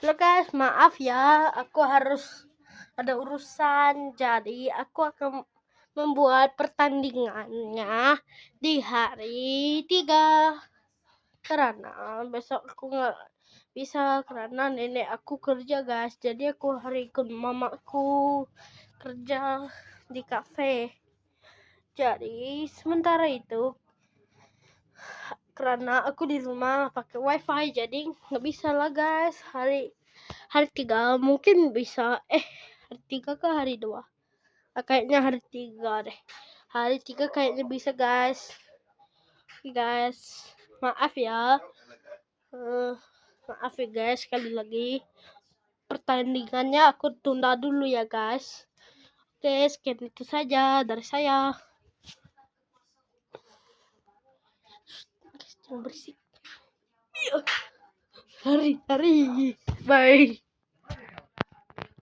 Halo guys, maaf ya, aku harus ada urusan, jadi aku akan membuat pertandingannya di hari 3 karena besok aku nggak bisa karena nenek aku kerja guys, jadi aku hari ikut mamaku kerja di kafe. Jadi sementara itu karena aku di rumah pakai wifi jadi nggak bisa lah guys. Hari 3 mungkin bisa hari 3 ke hari 2 kayaknya hari 3 deh. Hari 3 kayaknya bisa guys. Maaf ya. Maaf ya guys, sekali lagi pertandingannya aku tunda dulu ya guys. Oke, sekian itu saja dari saya. Jangan berisik. Hari bye.